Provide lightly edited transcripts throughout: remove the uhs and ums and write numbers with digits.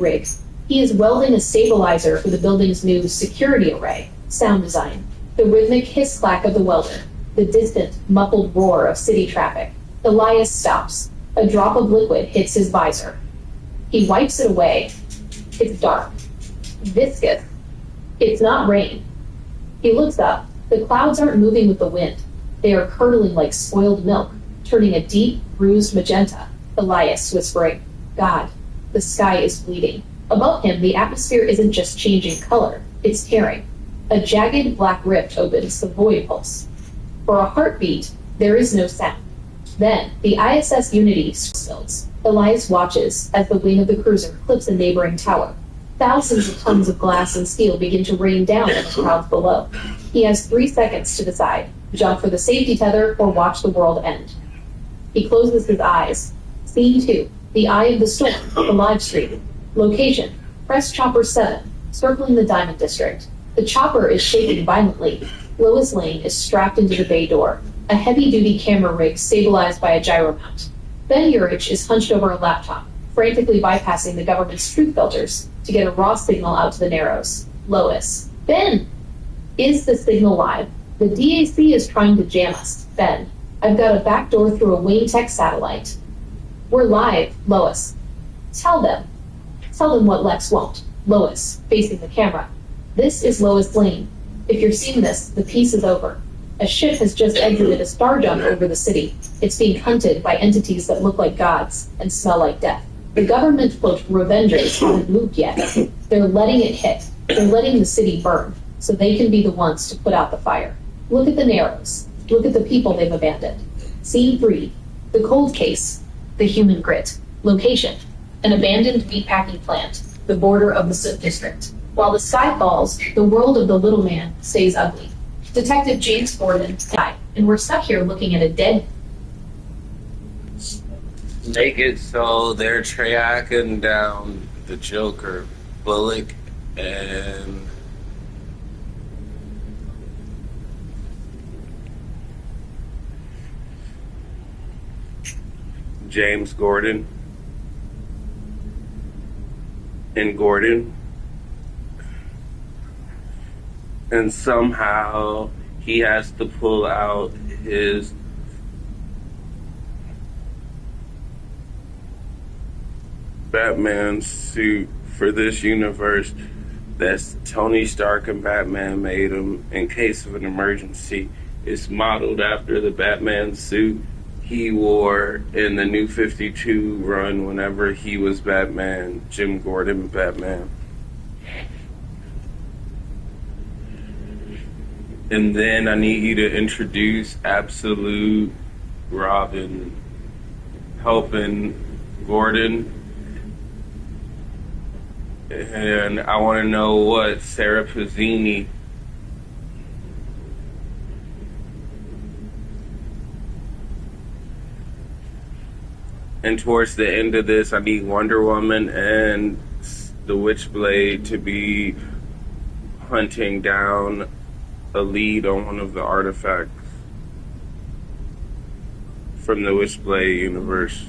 rig. He is welding a stabilizer for the building's new security array. Sound design. The rhythmic hiss-clack of the welder. The distant, muffled roar of city traffic. Elias stops. A drop of liquid hits his visor. He wipes it away. It's dark. Viscous. It's not rain. He looks up. The clouds aren't moving with the wind. They are curdling like spoiled milk, turning a deep, bruised magenta. Elias whispering, God, the sky is bleeding. Above him, the atmosphere isn't just changing color, it's tearing. A jagged black rift opens the void pulse. For a heartbeat, there is no sound. Then, the ISS Unity spills. Elias watches as the wing of the cruiser clips a neighboring tower. Thousands of tons of glass and steel begin to rain down on the crowds below. He has 3 seconds to decide, jump for the safety tether or watch the world end. He closes his eyes. Scene 2, the eye of the storm, the live stream. Location, Press Chopper 7, circling the Diamond District. The chopper is shaking violently. Lois Lane is strapped into the bay door, a heavy-duty camera rig stabilized by a gyro mount. Ben Urich is hunched over a laptop, frantically bypassing the government's truth filters to get a raw signal out to the Narrows. Lois. Ben! Is the signal live? The DAC is trying to jam us. Ben. I've got a backdoor through a Wayne Tech satellite. We're live, Lois. Tell them. Tell them what Lex won't. Lois, facing the camera. This is Lois Lane. If you're seeing this, the piece is over. A ship has just exited a star jump over the city. It's being hunted by entities that look like gods and smell like death. The government-built Revengers haven't moved yet. They're letting it hit. They're letting the city burn, so they can be the ones to put out the fire. Look at the Narrows. Look at the people they've abandoned. Scene 3. The cold case. The human grit. Location. An abandoned meatpacking plant. The border of the Soot District. While the sky falls, the world of the little man stays ugly. Detective James Gordon died, and we're stuck here looking at a dead... Naked, so they're tracking down the Joker, Bullock, and James Gordon and Gordon, and somehow he has to pull out his Batman suit for this universe that's Tony Stark and Batman made him in case of an emergency. It's modeled after the Batman suit he wore in the New 52 run whenever he was Batman, Jim Gordon Batman. And then I need you to introduce Absolute Robin helping Gordon. And I want to know what Sarah Pazzini and towards the end of this, I need Wonder Woman and the Witchblade to be hunting down a lead on one of the artifacts from the Witchblade universe.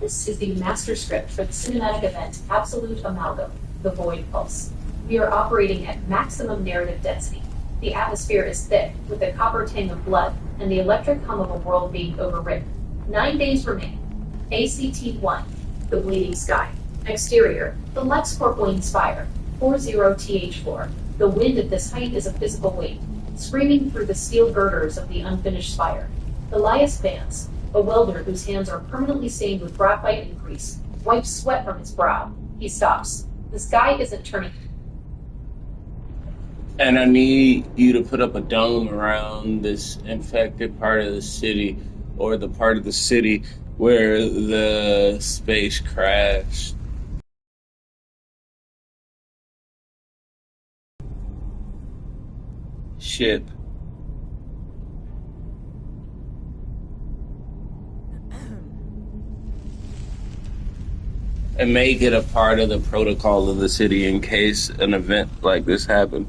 This is the master script for the cinematic event Absolute Amalgam, The Void Pulse. We are operating at maximum narrative density. The atmosphere is thick, with the copper tang of blood, and the electric hum of a world being overwritten. 9 days remain. ACT-1, The Bleeding Sky. Exterior, the LexCorp Wayne Spire, 40TH4. The wind at this height is a physical weight, screaming through the steel girders of the unfinished spire. Elias Vance, a welder whose hands are permanently stained with graphite and grease, wipes sweat from his brow. He stops. The sky isn't turning. And I need you to put up a dome around this infected part of the city, or the part of the city where the space crashed ship. And make it a part of the protocol of the city in case an event like this happened.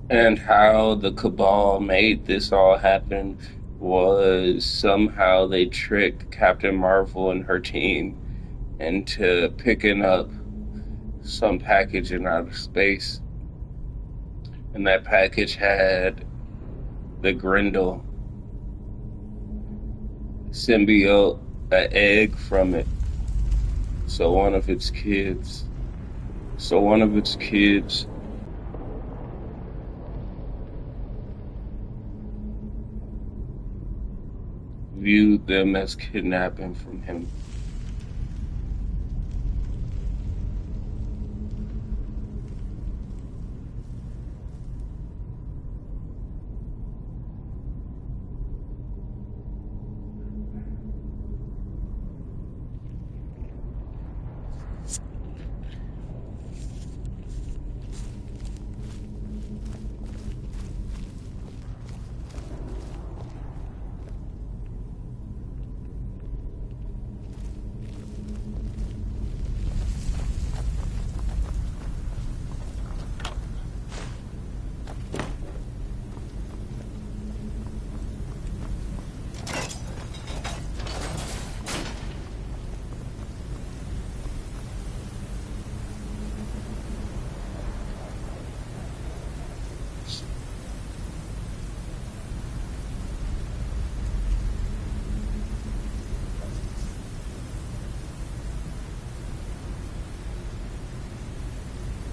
And how the Cabal made this all happen was somehow they tricked Captain Marvel and her team into picking up some package in outer space. And that package had the Grendel symbiote, an egg from it. So one of its kids viewed them as kidnapping from him.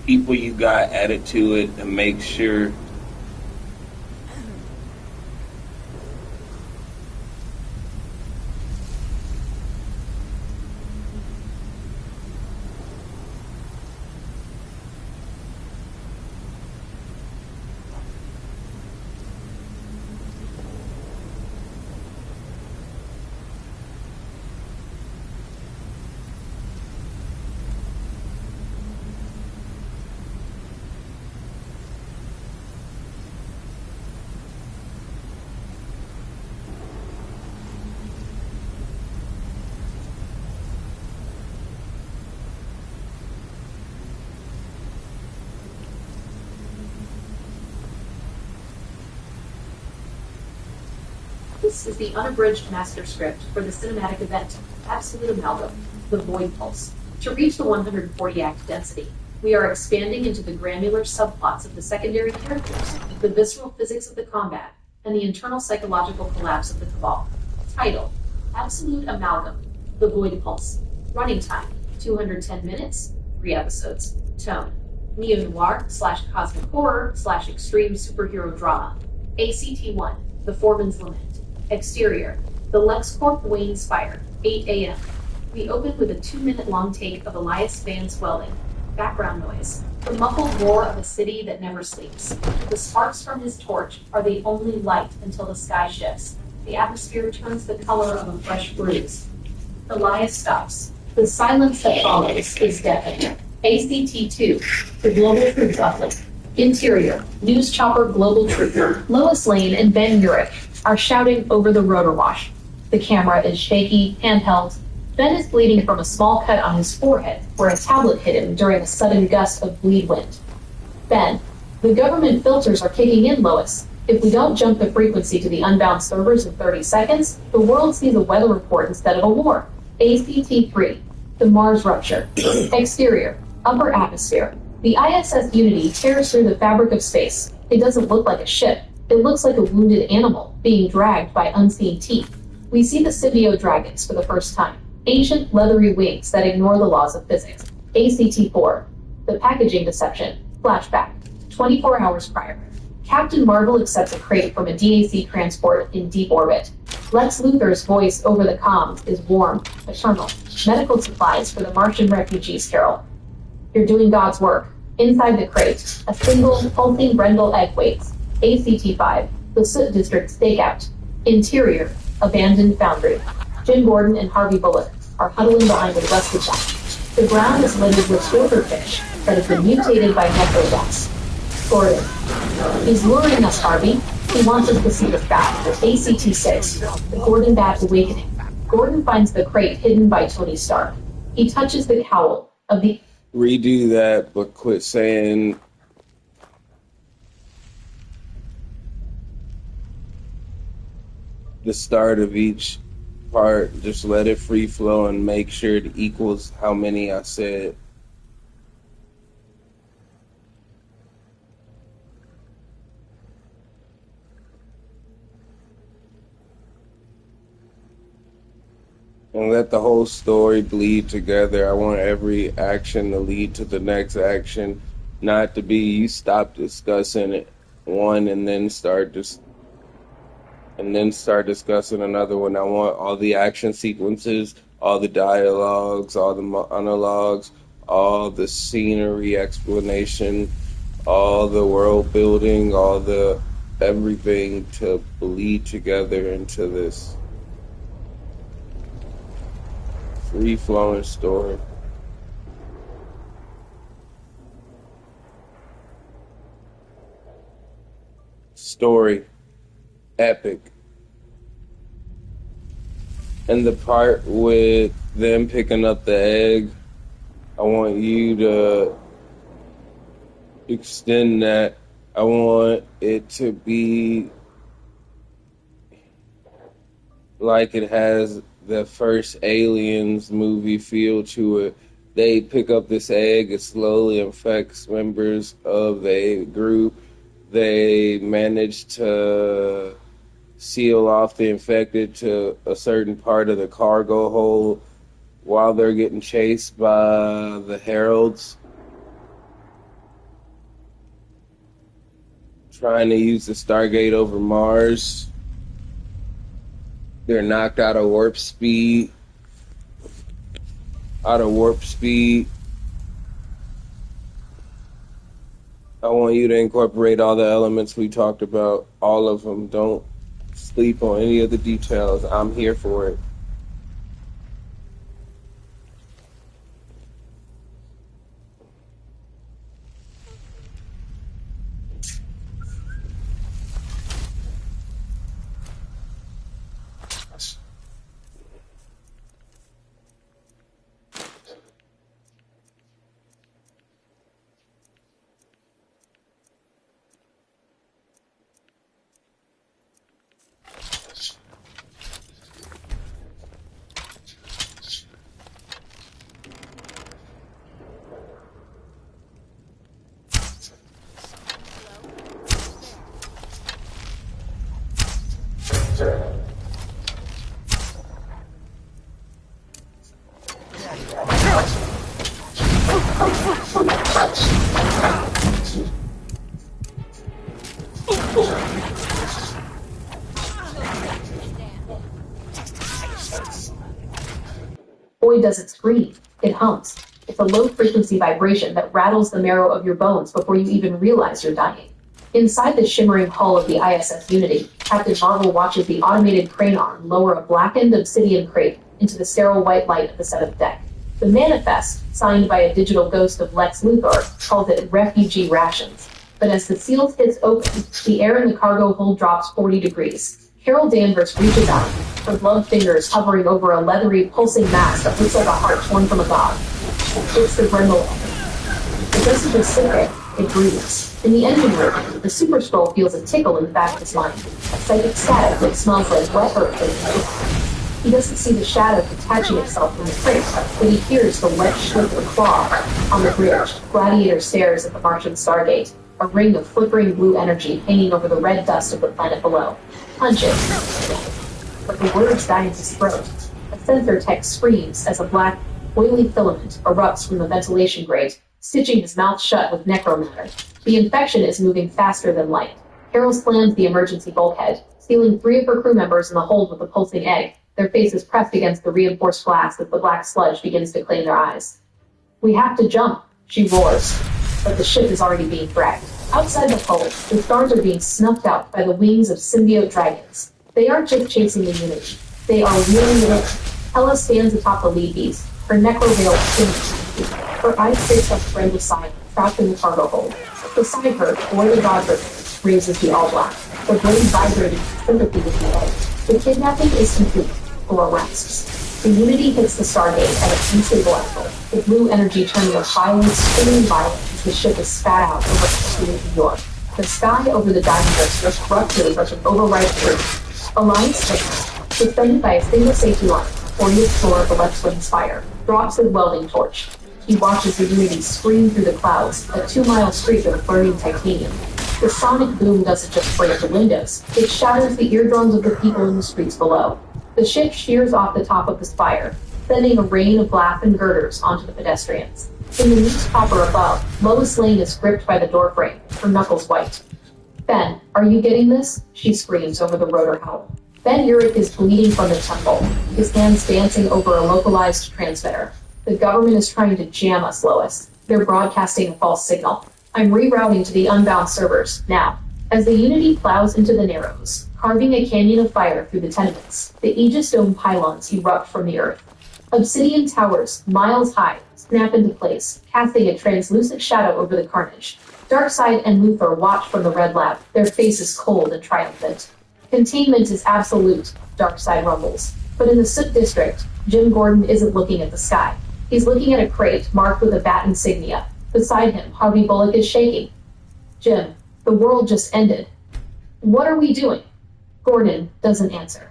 People you got added to it and make sure This is the unabridged master script for the cinematic event, Absolute Amalgam, the Void Pulse. To reach the 140-act density, we are expanding into the granular subplots of the secondary characters, the visceral physics of the combat, and the internal psychological collapse of the Cabal. Title: Absolute Amalgam, the Void Pulse. Running time: 210 minutes, 3 episodes. Tone: neo-noir/cosmic horror/extreme superhero drama. ACT-1, The Foreman's Lament. Exterior: the LexCorp Wayne Spire, 8 a.m. We open with a 2-minute-long take of Elias Vance welding. Background noise: the muffled roar of a city that never sleeps. The sparks from his torch are the only light until the sky shifts. The atmosphere turns the color of a fresh bruise. Elias stops. The silence that follows is deafening. ACT-2, the Global Troops Uplift. Interior: News Chopper Global Trooper. Lois Lane and Ben Urich are shouting over the rotor wash. The camera is shaky, handheld. Ben is bleeding from a small cut on his forehead, where a tablet hit him during a sudden gust of bleed wind. Ben: the government filters are kicking in, Lois. If we don't jump the frequency to the unbound servers in 30 seconds, the world sees a weather report instead of a war. ACT-3, the Mars Rupture. Exterior: upper atmosphere. The ISS Unity tears through the fabric of space. It doesn't look like a ship. It looks like a wounded animal being dragged by unseen teeth. We see the symbiote dragons for the first time. Ancient, leathery wings that ignore the laws of physics. ACT-4. The packaging deception. Flashback. 24 hours prior. Captain Marvel accepts a crate from a DAC transport in deep orbit. Lex Luthor's voice over the comms is warm, paternal. Medical supplies for the Martian refugees, Carol. You're doing God's work. Inside the crate, a single, pulsing Brendel egg waits. ACT-5, the Soot District stakeout. Interior, abandoned foundry. Jim Gordon and Harvey Bullock are huddling behind a rusted desk. The ground is littered with silverfish that have been mutated by necrogas. Gordon. He's luring us, Harvey. He wants us to see the sky. ACT-6, the Gordon Bat Awakening. Gordon finds the crate hidden by Tony Stark. He touches the cowl of the... Redo that, but quit saying the start of each part. Just let it free flow and make sure it equals how many I said. And let the whole story bleed together. I want every action to lead to the next action, not to be you stop discussing it one and then start discussing another one. I want all the action sequences, all the dialogues, all the monologues, all the scenery explanation, all the world building, all the everything to bleed together into this free-flowing story. Story. Epic. And the part with them picking up the egg, I want you to extend that. I want it to be like it has the first Aliens movie feel to it. They pick up this egg, it slowly infects members of the group. They manage to seal off the infected to a certain part of the cargo hold while they're getting chased by the heralds, trying to use the Stargate over Mars. They're knocked out of warp speed. I want you to incorporate all the elements we talked about, all of them. Don't sleep on any of the details. I'm here for it. Boy, does it scream. It hums. It's a low-frequency vibration that rattles the marrow of your bones before you even realize you're dying. Inside the shimmering hull of the ISS Unity, Captain Marvel watches the automated crane arm lower a blackened obsidian crate into the sterile white light of the seventh deck. The manifest, signed by a digital ghost of Lex Luthor, calls it refugee rations. But as the seal hits open, the air in the cargo hold drops 40 degrees. Carol Danvers reaches out, her gloved fingers hovering over a leathery, pulsing mass that looks like a heart torn from a god. It's the Brendel egg. It doesn't just sit there, it breathes. In the engine room, the Super Scroll feels a tickle in the back of his mind, a psychic static that smells like wet earth. He doesn't see the shadow detaching itself from the crate, but he hears the wet slip of a claw on the bridge. Gladiator stares at the Martian Stargate. a ring of flickering blue energy hanging over the red dust of the planet below. Punch it. But the words die in his throat. A sensor tech screams as a black, oily filament erupts from the ventilation grate, stitching his mouth shut with necromatter. The infection is moving faster than light. Carol slams the emergency bulkhead, sealing 3 of her crew members in the hold with a pulsing egg, their faces pressed against the reinforced glass as the black sludge begins to claim their eyes. "We have to jump," she roars, but the ship is already being dragged. Outside the hull, the stars are being snuffed out by the wings of symbiote dragons. They aren't just chasing the Unity. They are reeling it in. Hela stands atop the lead beast, her necro-veil spinning. Her eyes fixed on the friend beside, trapped in the cargo hold. Beside her, Boy the Godbird raises the all-black, the blade vibrating in sympathy with the egg. The kidnapping is complete. Thor rasps. The Unity hits the Stargate at an unstable angle, the blue energy turning a violent, spinning violet as the ship is spat out over New York. The sky over the diamond drifts abruptly like an overripe tree. Alliance Space, suspended by a single safety line, 40th floor of the left wing spire, drops his welding torch. He watches the Unity scream through the clouds, a 2-mile streak of burning titanium. The sonic boom doesn't just break the windows, it shatters the eardrums of the people in the streets below. The ship shears off the top of the spire, sending a rain of glass and girders onto the pedestrians. In the news hopper above, Lois Lane is gripped by the doorframe, her knuckles white. "Ben, are you getting this?" she screams over the rotor howl. Ben Urich is bleeding from the temple, his hands dancing over a localized transmitter. "The government is trying to jam us, Lois. They're broadcasting a false signal. I'm rerouting to the unbound servers, now." As the Unity plows into the Narrows, carving a canyon of fire through the tenements, the Aegis Dome pylons erupt from the earth. Obsidian towers, miles high, snap into place, casting a translucent shadow over the carnage. Darkseid and Luthor watch from the Red Lab, their faces cold and triumphant. "Containment is absolute," Darkseid rumbles. But in the Soot District, Jim Gordon isn't looking at the sky. He's looking at a crate marked with a bat insignia. Beside him, Harvey Bullock is shaking. "Jim, the world just ended. What are we doing?" Gordon doesn't answer.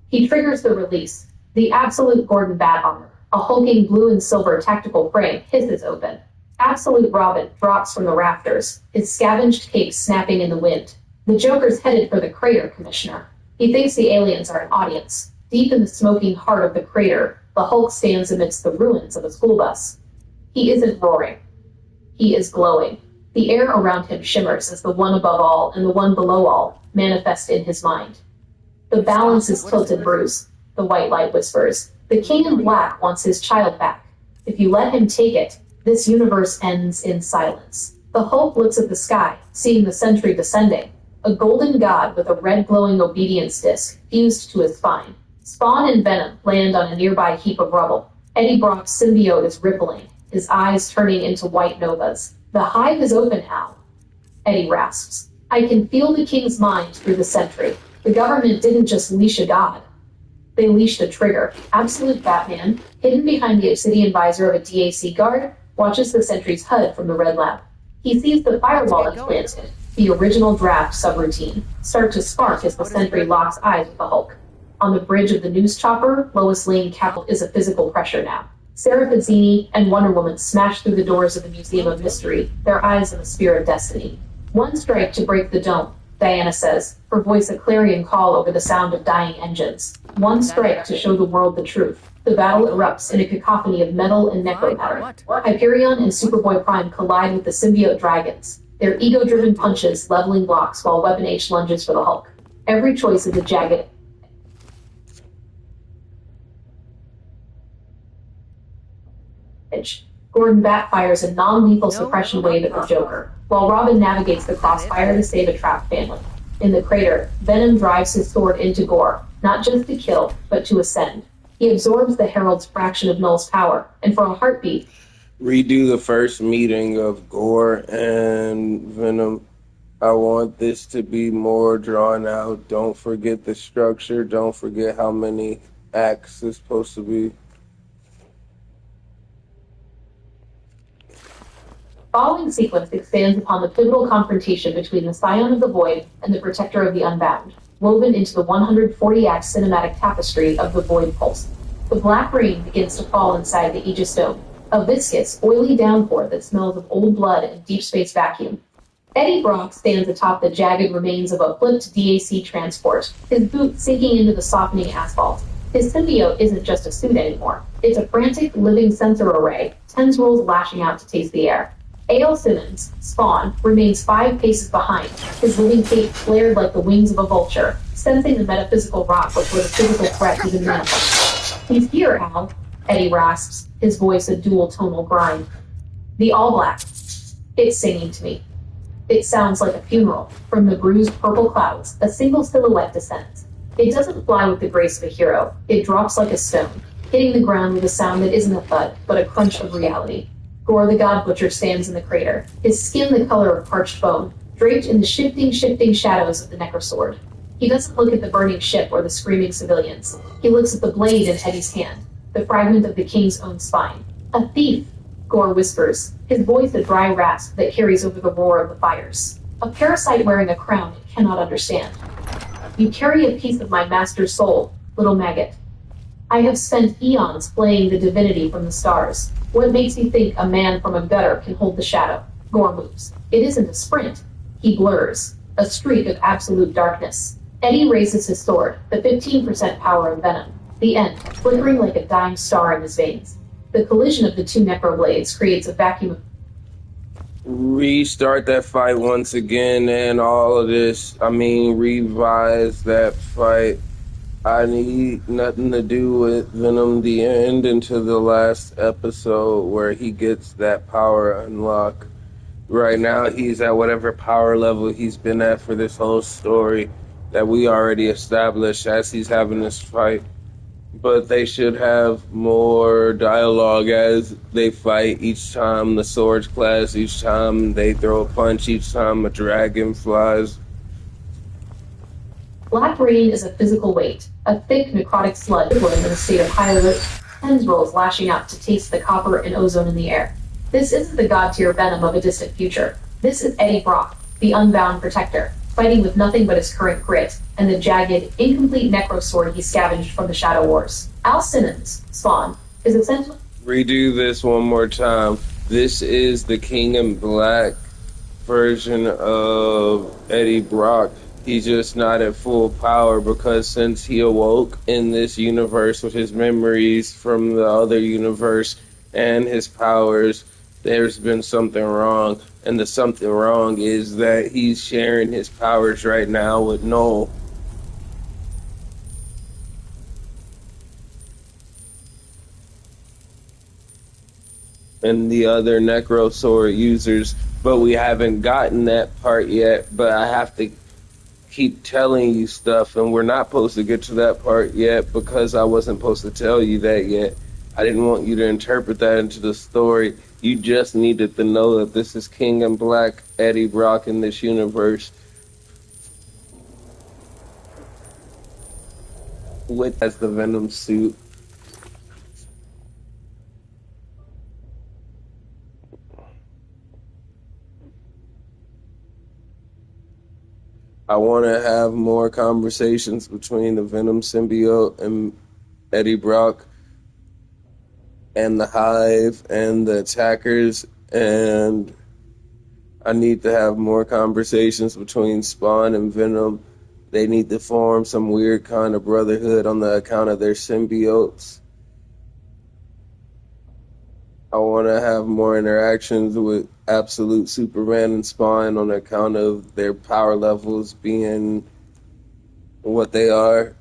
He triggers the release. The Absolute Gordon bat armor, a hulking blue and silver tactical frame, hisses open. Absolute Robin drops from the rafters, his scavenged cape snapping in the wind. The Joker's headed for the crater, Commissioner. He thinks the aliens are an audience. Deep in the smoking heart of the crater, the Hulk stands amidst the ruins of a school bus. He isn't roaring. He is glowing. The air around him shimmers as the one above all and the one below all manifest in his mind. "The balance is tilted, Bruce," the white light whispers. "The King in Black wants his child back. If you let him take it, this universe ends in silence." The Hulk looks at the sky, seeing the sentry descending. A golden god with a red glowing obedience disc fused to his spine. Spawn and Venom land on a nearby heap of rubble. Eddie Brock's symbiote is rippling, his eyes turning into white novas. "The hive is open, Hal," Eddie rasps. "I can feel the King's mind through the sentry. The government didn't just leash a god. They leashed a trigger." Absolute Batman, hidden behind the obsidian visor of a DAC guard, watches the sentry's HUD from the Red Lab. He sees the firewall implanted, the original draft subroutine, start to spark as the sentry locks eyes with the Hulk. On the bridge of the news chopper, Lois Lane is a physical pressure now. Sarah Fazzini and Wonder Woman smash through the doors of the Museum of Mystery, their eyes on the Spear of Destiny. "One strike to break the dome," Diana says, her voice a clarion call over the sound of dying engines. "One strike to show the world the truth." The battle erupts in a cacophony of metal and necromatter. Hyperion and Superboy Prime collide with the symbiote dragons, their ego-driven punches leveling blocks while Weapon H lunges for the Hulk. Every choice is a jagged edge. Gordon backfires a non-lethal suppression wave at the Joker, while Robin navigates the crossfire to save a trapped family. In the crater, Venom drives his sword into Gore, not just to kill, but to ascend. He absorbs the Herald's fraction of Null's power, and for a heartbeat, Redo the first meeting of Gore and Venom. I want this to be more drawn out. Don't forget the structure. Don't forget how many acts it's supposed to be. following sequence expands upon the pivotal confrontation between the Scion of the Void and the Protector of the Unbound, woven into the 140-act cinematic tapestry of the Void Pulse. The black rain begins to fall inside the Aegis Dome, a viscous, oily downpour that smells of old blood and deep space vacuum. Eddie Brock stands atop the jagged remains of a flipped DAC transport, his boot sinking into the softening asphalt. His symbiote isn't just a suit anymore. It's a frantic, living sensor array, tendrils lashing out to taste the air. A.L. Simmons, Spawn, remains 5 paces behind, his living cape flared like the wings of a vulture, sensing the metaphysical rock before the physical threat even manifests. He's here, Al, Eddie rasps, his voice a dual tonal grind. The All Black. It's singing to me. It sounds like a funeral. From the bruised purple clouds, a single silhouette descends. It doesn't fly with the grace of a hero. It drops like a stone, hitting the ground with a sound that isn't a thud, but a crunch of reality. Gore the God Butcher stands in the crater, his skin the color of parched bone, draped in the shifting shadows of the Necrosword. He doesn't look at the burning ship or the screaming civilians. He looks at the blade in Eddie's hand, the fragment of the king's own spine. A thief, Gore whispers, his voice a dry rasp that carries over the roar of the fires. A parasite wearing a crown it cannot understand. You carry a piece of my master's soul, little maggot. I have spent eons playing the divinity from the stars. What makes you think a man from a gutter can hold the shadow? Gore moves. It isn't a sprint. He blurs. A streak of absolute darkness. Eddie raises his sword, the 15% power of venom. The end, flickering like a dying star in his veins. The collision of the 2 necroblades creates a vacuum of Restart that fight once again and all of this. Revise that fight. I need nothing to do with Venom the End until the last episode where he gets that power unlock. Right now, he's at whatever power level he's been at for this whole story that we already established as he's having this fight. But they should have more dialogue as they fight each time the swords clash, each time they throw a punch, each time a dragon flies. Black rain is a physical weight, a thick necrotic sludge in a state of high alert, tendrils lashing out to taste the copper and ozone in the air. This isn't the god-tier venom of a distant future. This is Eddie Brock, the unbound protector, fighting with nothing but his current grit and the jagged, incomplete necrosword he scavenged from the Shadow Wars. Al Simmons, Spawn, is essentially... Redo this one more time. This is the King in Black version of Eddie Brock. He's just not at full power because since he awoke in this universe with his memories from the other universe and his powers, there's been something wrong. And the something wrong is that he's sharing his powers right now with Noel. And the other Necrosword users, but we haven't gotten that part yet, but I have to keep telling you stuff, and we're not supposed to get to that part yet because I wasn't supposed to tell you that yet. I didn't want you to interpret that into the story. You just needed to know that this is King in Black, Eddie Brock in this universe. With as the Venom suit. I want to have more conversations between the Venom symbiote and Eddie Brock and the Hive and the attackers, and I need to have more conversations between Spawn and Venom. They need to form some weird kind of brotherhood on the account of their symbiotes. I want to have more interactions with Absolute Superman and Spawn on account of their power levels being what they are.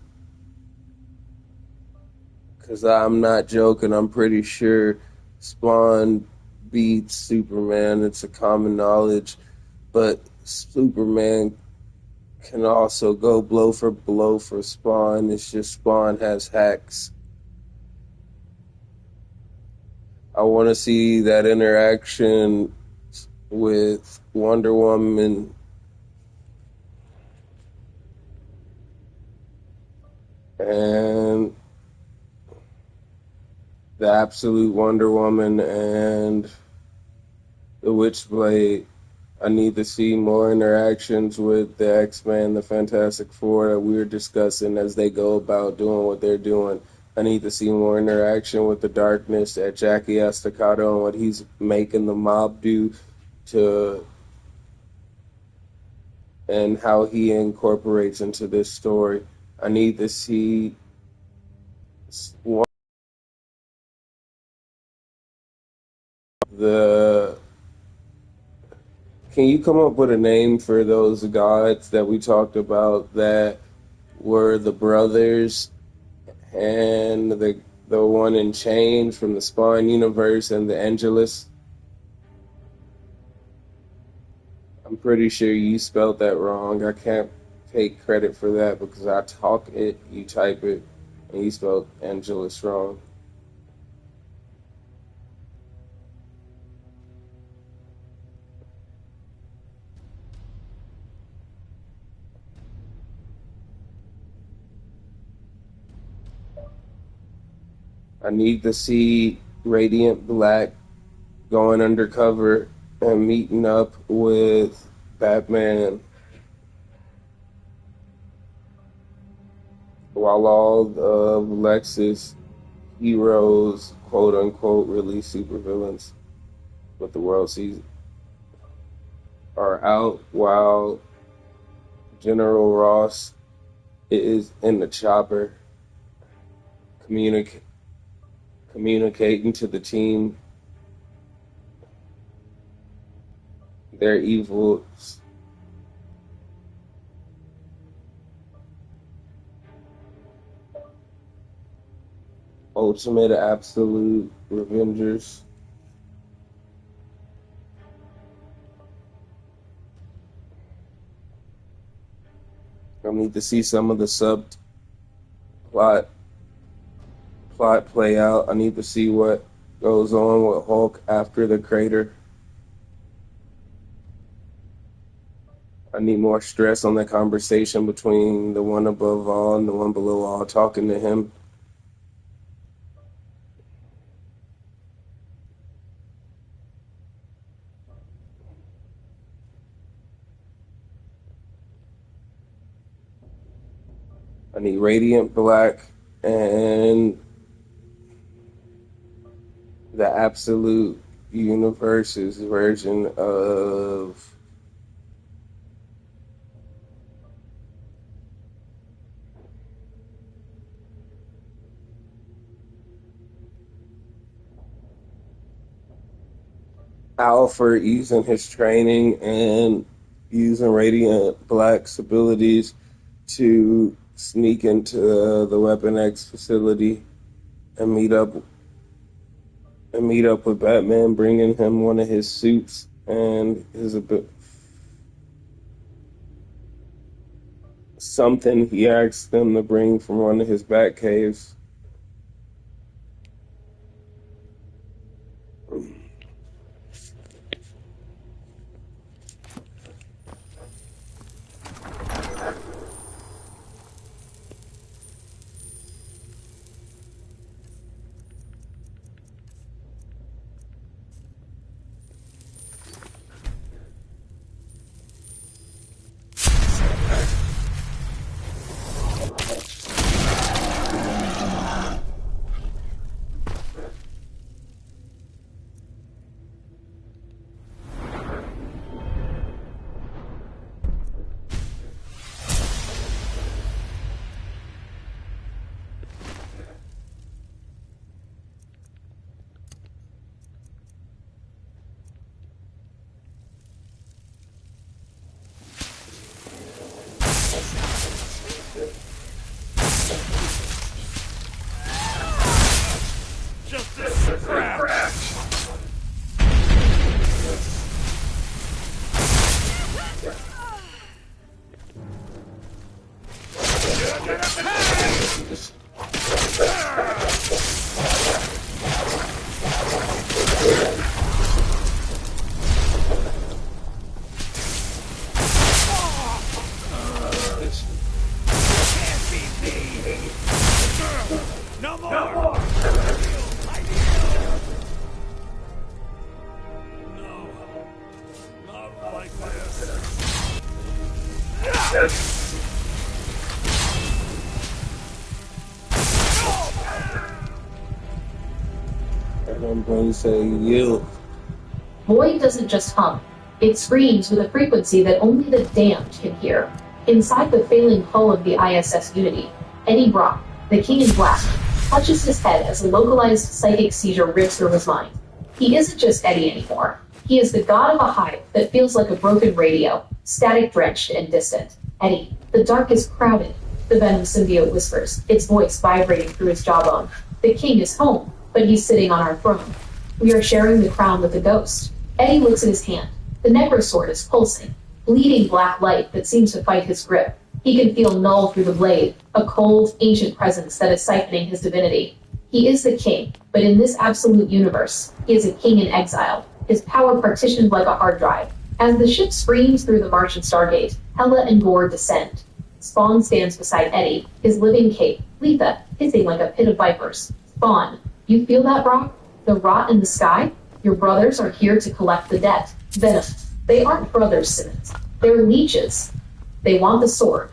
Because I'm not joking, I'm pretty sure Spawn beats Superman. It's a common knowledge. But Superman can also go blow for Spawn. It's just Spawn has hacks. I want to see that interaction with Wonder Woman and the Absolute Wonder Woman and the Witchblade. I need to see more interactions with the X-Men, the Fantastic Four that we're discussing as they go about doing what they're doing. I need to see more interaction with the Darkness that Jackie Estacado and what he's making the mob do to and how he incorporates into this story. I need to see one of the. Can you come up with a name for those gods that we talked about that were the brothers and the one in Change from the Spawn universe and the Angelus? I'm pretty sure you spelled that wrong. I can't take credit for that because I talk it, you type it, and you spelled Angelus wrong. I need to see Radiant Black going undercover and meeting up with Batman while all of Lex's heroes, quote unquote, really supervillains, what the world sees, are out while General Ross is in the chopper communicating to the team their evils. Ultimate absolute revengers. I need to see some of the plot play out. I need to see what goes on with Hulk after the crater. I need more stress on the conversation between the one above all and the one below all talking to him. I need Radiant Black and the Absolute Universe's version of Alfred using his training and using Radiant Black's abilities to sneak into the Weapon X facility and meet up with Batman, bringing him one of his suits and something he asked them to bring from one of his bat caves. And I'm going to say yield. Boyd doesn't just hum. It screams with a frequency that only the damned can hear. Inside the failing hull of the ISS Unity, Eddie Brock, the King in Black, touches his head as a localized psychic seizure rips through his mind. He isn't just Eddie anymore. He is the god of a hive that feels like a broken radio, static-drenched and distant. Eddie, the dark is crowded, the Venom symbiote whispers, its voice vibrating through his jawbone. The king is home, but he's sitting on our throne. We are sharing the crown with the ghost. Eddie looks at his hand. The necrosword is pulsing, bleeding black light that seems to fight his grip. He can feel Null through the blade, a cold, ancient presence that is siphoning his divinity. He is the king, but in this absolute universe, he is a king in exile, his power partitioned like a hard drive. As the ship screams through the Martian Stargate, Hela and Gore descend. Spawn stands beside Eddie, his living cape, Letha, hissing like a pit of vipers. Spawn, you feel that, Brock? The rot in the sky? Your brothers are here to collect the debt. Venom. They aren't brothers, Simmons. They're leeches. They want the sword.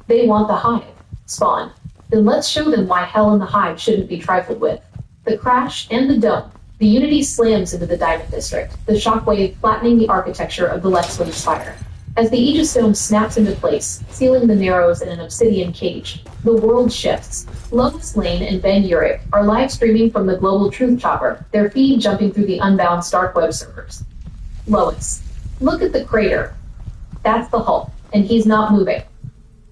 They want the hive. Spawn. Then let's show them why hell and the hive shouldn't be trifled with. The crash and the dome. The Unity slams into the Diamond District, the shockwave flattening the architecture of the Lex-Wing Spire. As the Aegis Dome snaps into place, sealing the Narrows in an obsidian cage, the world shifts. Lois Lane and Ben Urich are live streaming from the Global Truth Chopper, their feed jumping through the unbound Stark Web servers. Lois. Look at the crater. That's the Hulk, and he's not moving.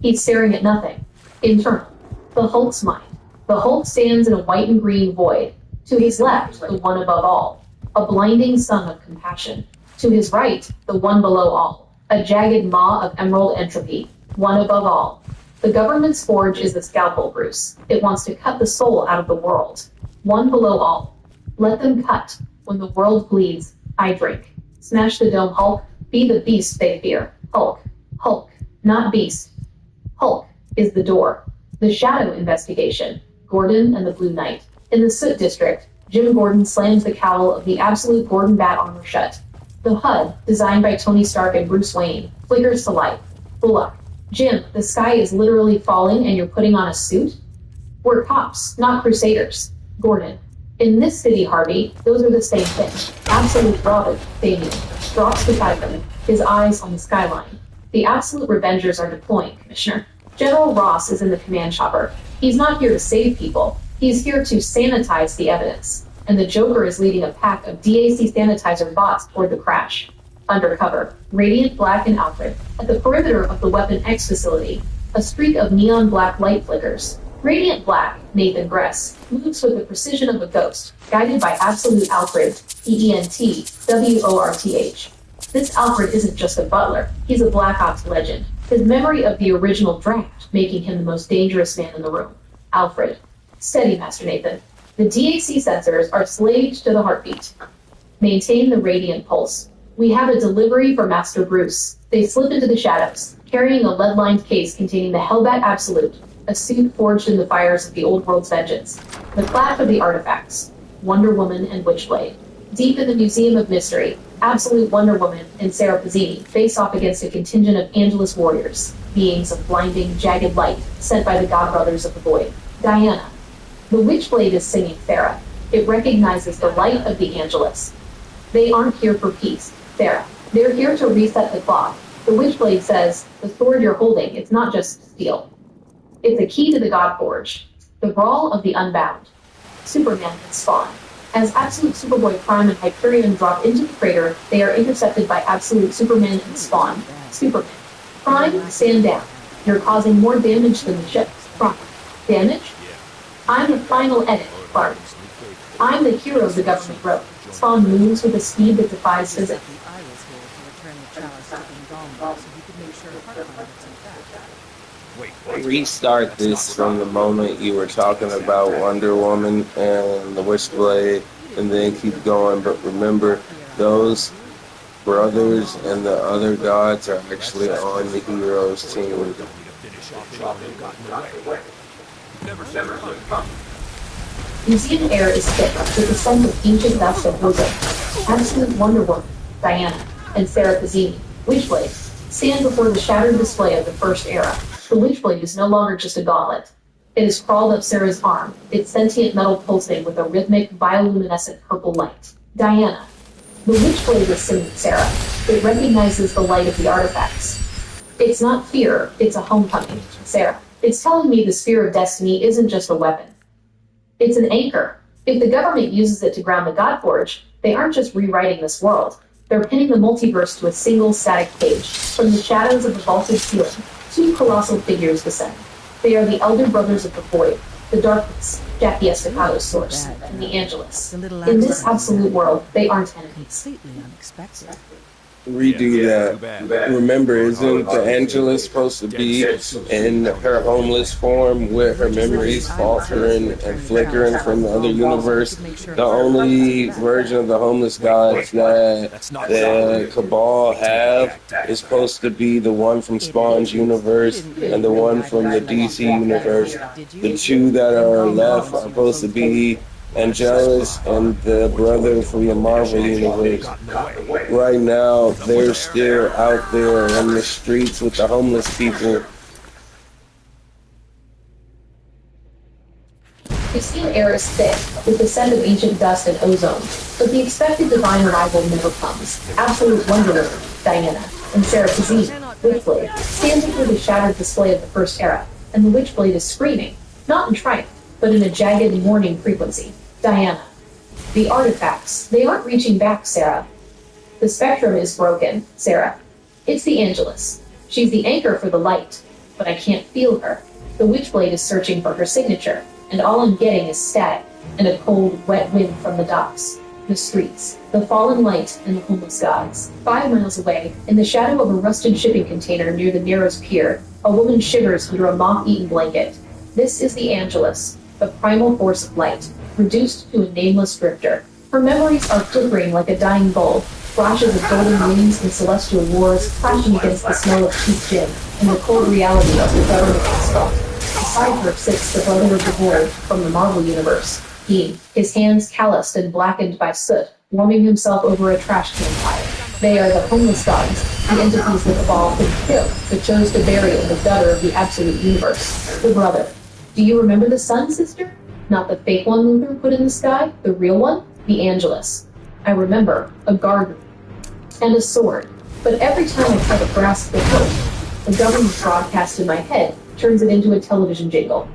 He's staring at nothing. Internal. The Hulk's mind. The Hulk stands in a white and green void. To his left, the one above all. A blinding sun of compassion. To his right, the one below all. A jagged maw of emerald entropy. One above all. The government's forge is the scalpel, Bruce. It wants to cut the soul out of the world. One below all. Let them cut. When the world bleeds, I drink. Smash the dome, Hulk. Be the beast they fear. Hulk. Hulk. Not beast. Hulk is the door. The Shadow Investigation. Gordon and the Blue Knight. In the Soot District, Jim Gordon slams the cowl of the absolute Gordon bat armor shut. The HUD, designed by Tony Stark and Bruce Wayne, flickers to life. Bullock. Jim, the sky is literally falling and you're putting on a suit? We're cops, not crusaders. Gordon. In this city, Harvey, those are the same thing. Absolute Robert, Damien, drops beside them, his eyes on the skyline. The Absolute Revengers are deploying, Commissioner. General Ross is in the command chopper. He's not here to save people. He's here to sanitize the evidence. And the Joker is leading a pack of DAC sanitizer bots toward the crash. Undercover, Radiant Black and Alfred. At the perimeter of the Weapon X facility, a streak of neon black light flickers. Radiant Black, Nathan Gress, moves with the precision of a ghost, guided by Absolute Alfred, EENTWORTH. This Alfred isn't just a butler, he's a Black Ops legend. His memory of the original draft making him the most dangerous man in the room. Alfred. Steady, Master Nathan. The DAC sensors are slaved to the heartbeat. Maintain the radiant pulse. We have a delivery for Master Bruce. They slip into the shadows, carrying a lead-lined case containing the Hellbat Absolute, a suit forged in the fires of the old world's vengeance. The clash of the artifacts. Wonder Woman and Witchblade. Deep in the Museum of Mystery, Absolute Wonder Woman and Sarah Pazzini face off against a contingent of Angelus warriors, beings of blinding, jagged light sent by the godbrothers of the void. Diana. The Witchblade is singing Farah. It recognizes the light of the Angelus. They aren't here for peace, Farah. They're here to reset the clock. The Witchblade says, the sword you're holding, it's not just steel. It's a key to the Godforge. The Brawl of the Unbound. Superman and Spawn. As Absolute Superboy Prime and Hyperion drop into the crater, they are intercepted by Absolute Superman and Spawn. Superman. Prime, stand down. You're causing more damage than the ship. Prime. Damage? I'm the final edit, Clark. I'm the hero the government wrote. Spawn moves with a speed that defies physics. Restart this from the moment you were talking about Wonder Woman and the Witchblade, and then keep going. But remember, those brothers and the other gods are actually on the heroes team. Museum air is thick with the scent of ancient dust and ozone. Absolute Wonder Woman, Diana, and Sarah Pazzini, Witchblade, stand before the shattered display of the First Era. The Witchblade is no longer just a gauntlet. It has crawled up Sarah's arm, its sentient metal pulsing with a rhythmic, bioluminescent purple light. Diana. The Witchblade is singing Sarah. It recognizes the light of the artifacts. It's not fear, it's a homecoming, Sarah. It's telling me the Spear of Destiny isn't just a weapon. It's an anchor. If the government uses it to ground the Godforge, they aren't just rewriting this world. They're pinning the multiverse to a single static page. From the shadows of the vaulted ceiling, two colossal figures descend. They are the elder brothers of the Void, the Darkness, Jackie Estacado's source, and the Angelus. In this absolute world, they aren't enemies. Completely unexpected. Redo that. Remember, isn't the Angela supposed to be in her homeless form with her memories faltering and flickering from the other universe? The only version of the homeless gods that the Cabal have is supposed to be the one from Spawn's universe and the one from the DC universe. The two that are left are supposed to be Angelus and the brother from the Marvel universe. Right now, they're still out there in the streets with the homeless people. The steel air is thick, with the scent of ancient dust and ozone, but the expected divine arrival never comes. Absolute Wonderwoman, Diana, and Sarah Kazim, Witchblade, stand before the shattered display of the First Era, and the Witchblade is screaming, not in triumph, but in a jagged mourning frequency. Diana. The artifacts, they aren't reaching back, Sarah. The spectrum is broken, Sarah. It's the Angelus. She's the anchor for the light, but I can't feel her. The Witchblade is searching for her signature, and all I'm getting is static and a cold, wet wind from the docks, the streets, the fallen light, and the homeless gods. 5 miles away, in the shadow of a rusted shipping container near the Narrows Pier, a woman shivers under a moth-eaten blanket. This is the Angelus, the primal force of light, reduced to a nameless drifter. Her memories are flickering like a dying bulb, flashes of golden wings and celestial wars clashing against the smell of cheap gin and the cold reality of the government assault. Beside her sits the brother of the Void from the Marvel universe, he, his hands calloused and blackened by soot, warming himself over a trash can fire. They are the homeless gods, the entities that fall could kill, but chose to bury in the gutter of the absolute universe. The brother. Do you remember the sun, sister? Not the fake one Luther put in the sky, the real one, the Angelus. I remember a garden and a sword, but every time I try to grasp the hope, the government broadcast in my head turns it into a television jingle.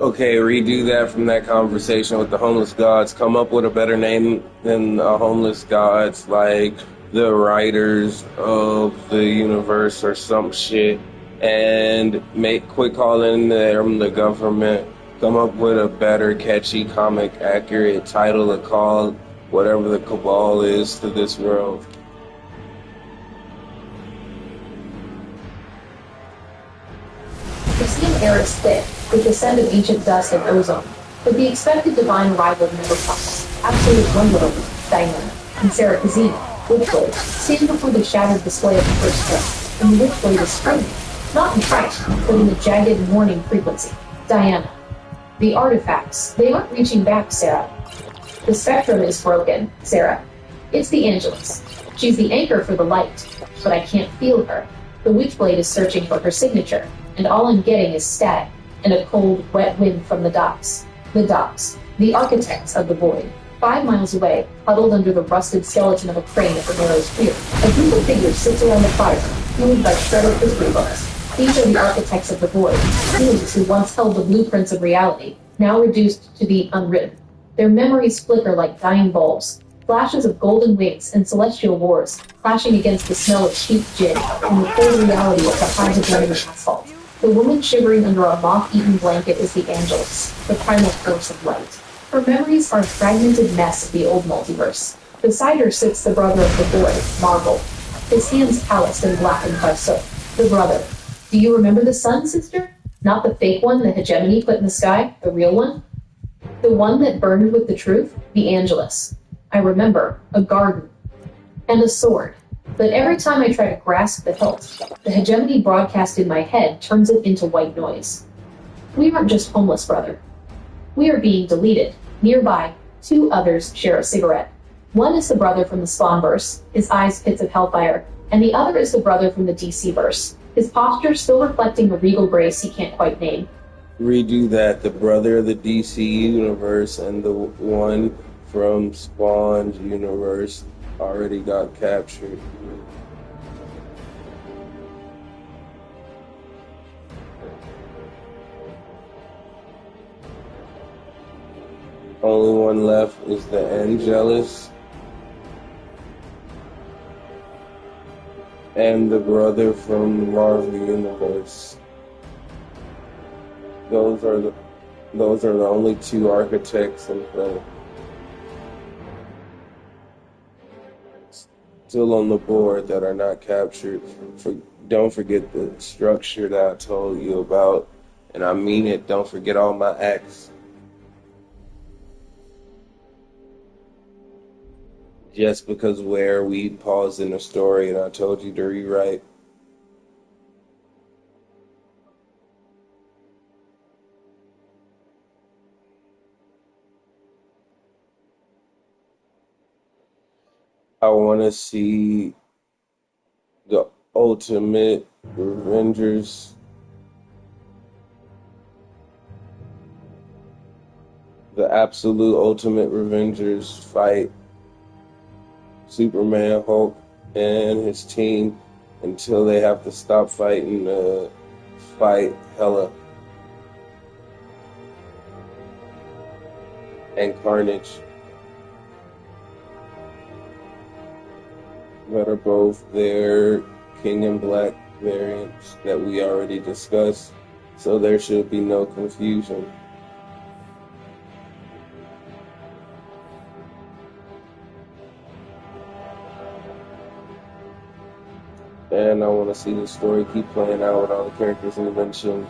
Okay, redo that from that conversation with the homeless gods. Come up with a better name than the homeless gods, like the writers of the universe or some shit, and quit calling them the government. Come up with a better, catchy, comic accurate title to call whatever the Cabal is to this world. The steam air is thick, with the scent of ancient dust and ozone, but the expected divine arrival never comes. Absolute Wonderwoman, Diana, and Sarah Kazim, Witchblade, stand before the shattered display of the First Era, and the Witchblade is screaming, not in triumph, but in a jagged mourning frequency. Diana. The artifacts, they aren't reaching back, Sarah. The spectrum is broken, Sarah. It's the Angelus. She's the anchor for the light, but I can't feel her. The Witchblade is searching for her signature, and all I'm getting is static and a cold, wet wind from the docks. The docks, the architects of the Void. 5 miles away, huddled under the rusted skeleton of a crane at the Narrows Pier, a group of figures sits around the fire, fueled by shredded history books. These are the architects of the Void, beings who once held the blueprints of reality, now reduced to the unwritten. Their memories flicker like dying bulbs, flashes of golden wings and celestial wars clashing against the smell of cheap gin and the cold reality of the high-burning asphalt. The woman shivering under a moth-eaten blanket is the Angelus, the primal force of light. Her memories are a fragmented mess of the old multiverse. Beside her sits the brother of the Void, Marvel, his hands calloused and blackened by soot. The brother. Do you remember the sun, sister? Not the fake one that Hegemony put in the sky, the real one? The one that burned with the truth, the Angelus. I remember a garden and a sword. But every time I try to grasp the hilt, the Hegemony broadcast in my head turns it into white noise. We aren't just homeless, brother. We are being deleted. Nearby, 2 others share a cigarette. One is the brother from the Spawnverse, his eyes pits of hellfire, and the other is the brother from the DC-verse, his posture still reflecting a regal grace he can't quite name. Redo that. The brother of the DC universe and the one from Spawn's universe already got captured. Only one left is the Angelus and the brother from the Marvel Universe. Those are the only two architects in play. Still on the board that are not captured. Don't forget the structure that I told you about, and I mean it. Don't forget all my acts. Just because where we paused in the story and I told you to rewrite. I want to see the ultimate Revengers, the absolute ultimate Revengers fight Superman, Hulk, and his team until they have to stop fighting to fight Hela and Carnage. That are both their King and Black variants that we already discussed, so there should be no confusion. And I want to see the story keep playing out with all the characters in the mention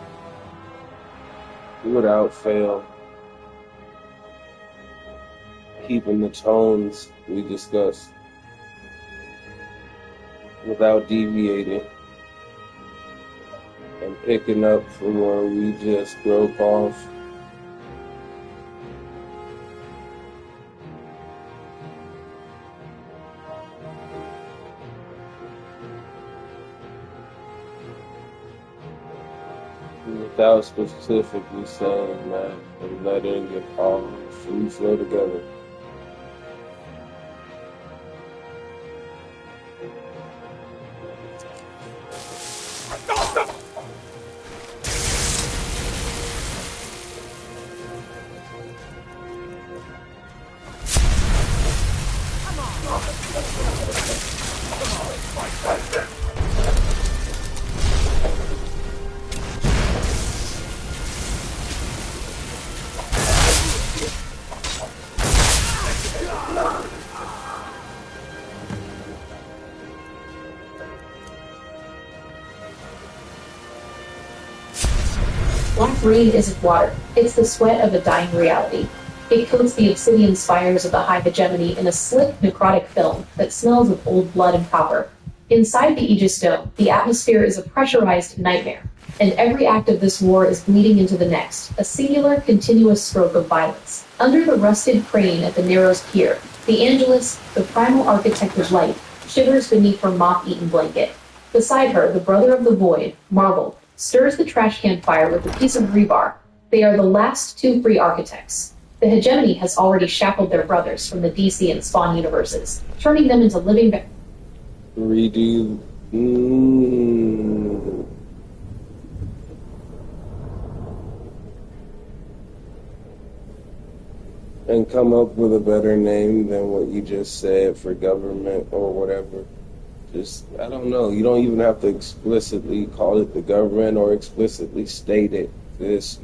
without fail, keeping the tones we discussed without deviating and picking up from where we just broke off. Without specifically saying that and letting it all free flow together. Black rain isn't water, it's the sweat of a dying reality. It coats the obsidian spires of the high hegemony in a slick, necrotic film that smells of old blood and copper. Inside the Aegis Dome, the atmosphere is a pressurized nightmare, and every act of this war is bleeding into the next, a singular, continuous stroke of violence. Under the rusted crane at the Narrows Pier, the Angelus, the primal architect of light, shivers beneath her moth-eaten blanket. Beside her, the brother of the void, Marvel, stirs the trash can fire with a piece of rebar. They are the last two free architects. The hegemony has already shackled their brothers from the DC and Spawn universes, turning them into living... Redo... And come up with a better name than what you just said for government or whatever. Just, I don't know. You don't even have to explicitly call it the government or explicitly state it. Just.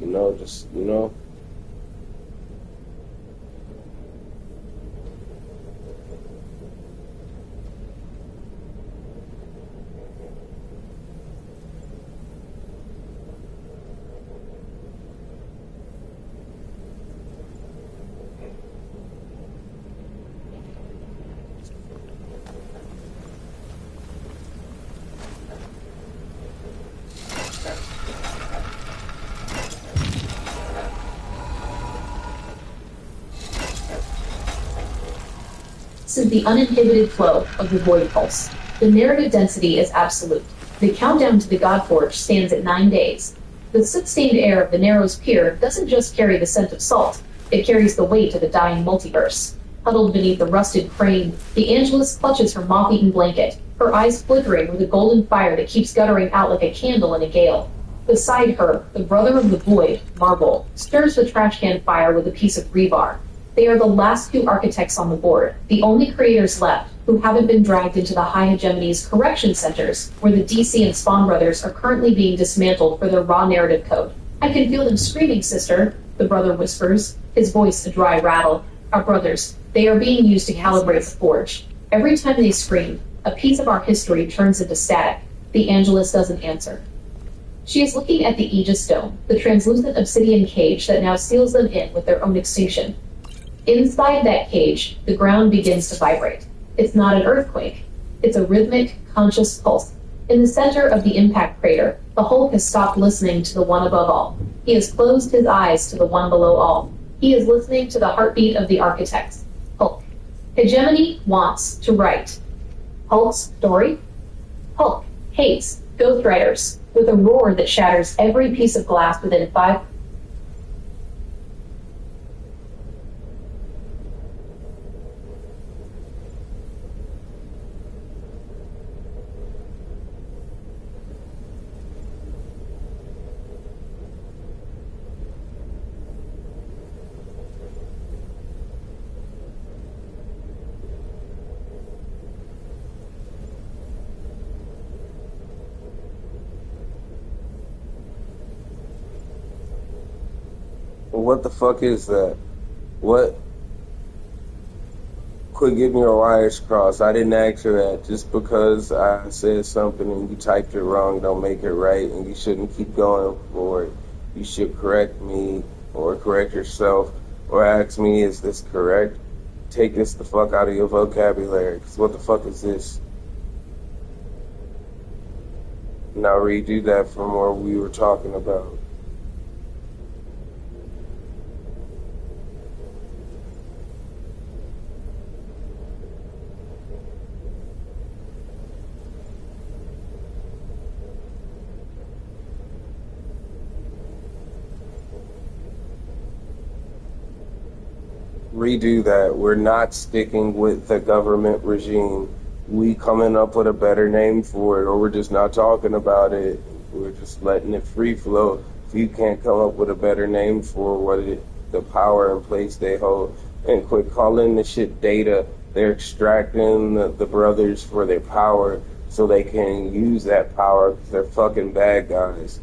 This is the uninhibited flow of the void pulse. The narrative density is absolute. The countdown to the Godforge stands at 9 days. The soot-stained air of the Narrows Pier doesn't just carry the scent of salt, it carries the weight of a dying multiverse. Huddled beneath the rusted crane, the Angelus clutches her moth-eaten blanket, her eyes flickering with a golden fire that keeps guttering out like a candle in a gale. Beside her, the brother of the void, Marvel, stirs the trash can fire with a piece of rebar. They are the last two architects on the board, the only creators left who haven't been dragged into the High Hegemony's correction centers, where the DC and Spawn brothers are currently being dismantled for their raw narrative code. I can feel them screaming, sister, the brother whispers, his voice a dry rattle. Our brothers, they are being used to calibrate the forge. Every time they scream, a piece of our history turns into static. The Angelus doesn't answer. She is looking at the Aegis Dome, the translucent obsidian cage that now seals them in with their own extinction. Inside that cage, the ground begins to vibrate. It's not an earthquake. It's a rhythmic, conscious pulse. In the center of the impact crater, the Hulk has stopped listening to the one above all. He has closed his eyes to the one below all. He is listening to the heartbeat of the architects. Hulk. Hegemony wants to write. Hulk's story? Hulk hates ghostwriters with a roar that shatters every piece of glass within 5. What the fuck is that? What? Quit getting your wires crossed. I didn't ask for that. Just because I said something and you typed it wrong don't make it right, and you shouldn't keep going for it. You should correct me or correct yourself or ask me, is this correct? Take this the fuck out of your vocabulary, because what the fuck is this? Now redo that from where we were talking about. Redo that. We're not sticking with the government regime. We coming up with a better name for it, or we're just not talking about it. We're just letting it free flow. If you can't come up with a better name for the power and place they hold, and quit calling the shit data. They're extracting the brothers for their power so they can use that power because they're fucking bad guys.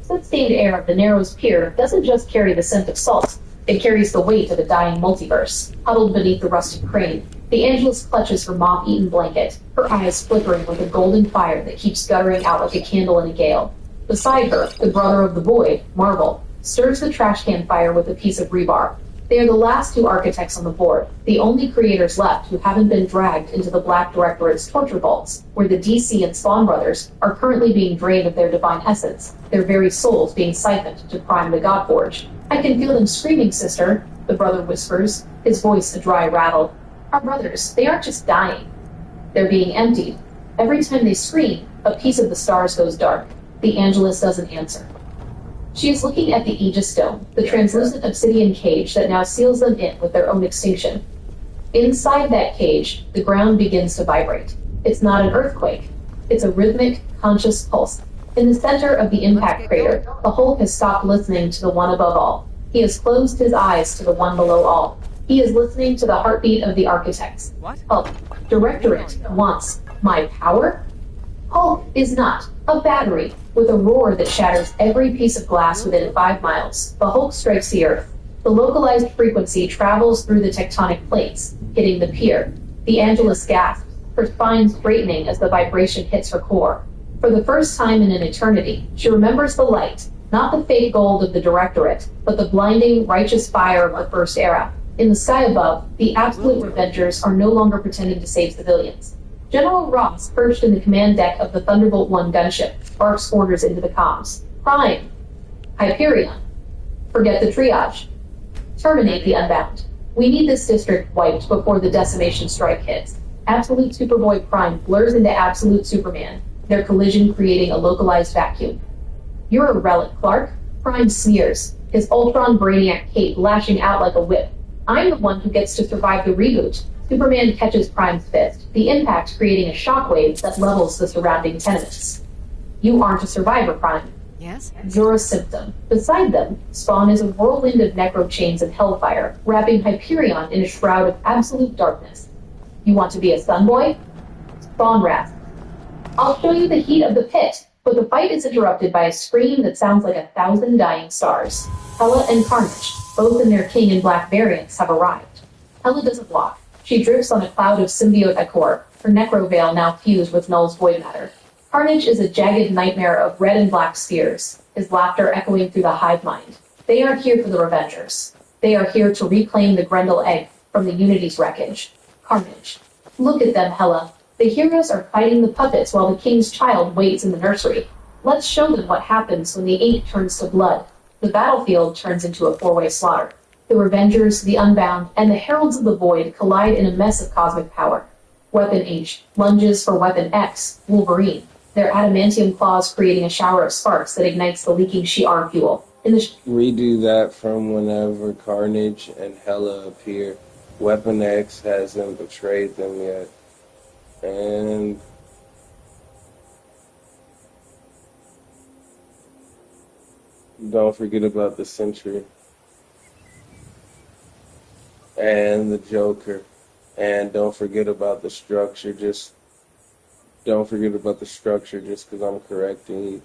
Soot-stained air of the Narrows Pier doesn't just carry the scent of salt, it carries the weight of a dying multiverse. Huddled beneath the rusted crane, the Angelus clutches her moth-eaten blanket, her eyes flickering with a golden fire that keeps guttering out like a candle in a gale. Beside her, the brother of the void, Marvel, stirs the trash can fire with a piece of rebar. They are the last two architects on the board, the only creators left who haven't been dragged into the Black Directorate's torture vaults, where the DC and Spawn brothers are currently being drained of their divine essence, their very souls being siphoned to prime the Godforge. I can feel them screaming, sister, the brother whispers, his voice a dry rattle. Our brothers, they aren't just dying. They're being emptied. Every time they scream, a piece of the stars goes dark. The Angelus doesn't answer. She is looking at the Aegis Dome, the translucent obsidian cage that now seals them in with their own extinction. Inside that cage, the ground begins to vibrate. It's not an earthquake. It's a rhythmic, conscious pulse. In the center of the impact crater, the Hulk has stopped listening to the one above all. He has closed his eyes to the one below all. He is listening to the heartbeat of the architects. Hulk, Directorate wants my power? Hulk is not a battery. With a roar that shatters every piece of glass within 5 miles, the Hulk strikes the Earth. The localized frequency travels through the tectonic plates, hitting the pier. The Angelus gasps, her spine straightening as the vibration hits her core. For the first time in an eternity, she remembers the light, not the fake gold of the Directorate, but the blinding, righteous fire of the First Era. In the sky above, the absolute revengers are no longer pretending to save civilians. General Ross, perched in the command deck of the Thunderbolt 1 gunship, barks orders into the comms. Prime. Hyperion. Forget the triage. Terminate the Unbound. We need this district wiped before the decimation strike hits. Absolute Superboy Prime blurs into Absolute Superman, their collision creating a localized vacuum. You're a relic, Clark. Prime sneers, his Ultron Brainiac cape lashing out like a whip. I'm the one who gets to survive the reboot. Superman catches Prime's fist, the impact creating a shockwave that levels the surrounding tenements. You aren't a survivor, Prime. Yes? You're a symptom. Beside them, Spawn is a whirlwind of necro chains and hellfire, wrapping Hyperion in a shroud of absolute darkness. You want to be a sun boy? Spawn wrath. I'll show you the heat of the pit, but the fight is interrupted by a scream that sounds like 1,000 dying stars. Hela and Carnage, both in their King in Black variants, have arrived. Hela doesn't block. She drifts on a cloud of symbiote ichor, her necro veil now fused with Null's void matter. Carnage is a jagged nightmare of red and black spheres, his laughter echoing through the hive mind. They aren't here for the Revengers. They are here to reclaim the Grendel egg from the Unity's wreckage. Carnage. Look at them, Hela. The heroes are fighting the puppets while the king's child waits in the nursery. Let's show them what happens when the ink turns to blood. The battlefield turns into a four-way slaughter. The Revengers, the Unbound, and the Heralds of the Void collide in a mess of cosmic power. Weapon H lunges for Weapon X, Wolverine, their adamantium claws creating a shower of sparks that ignites the leaking Shi'ar fuel. Redo that from whenever Carnage and Hela appear. Weapon X hasn't betrayed them yet. And don't forget about the Sentry. And the Joker. And don't forget about the structure. Don't forget about the structure just because I'm correcting you.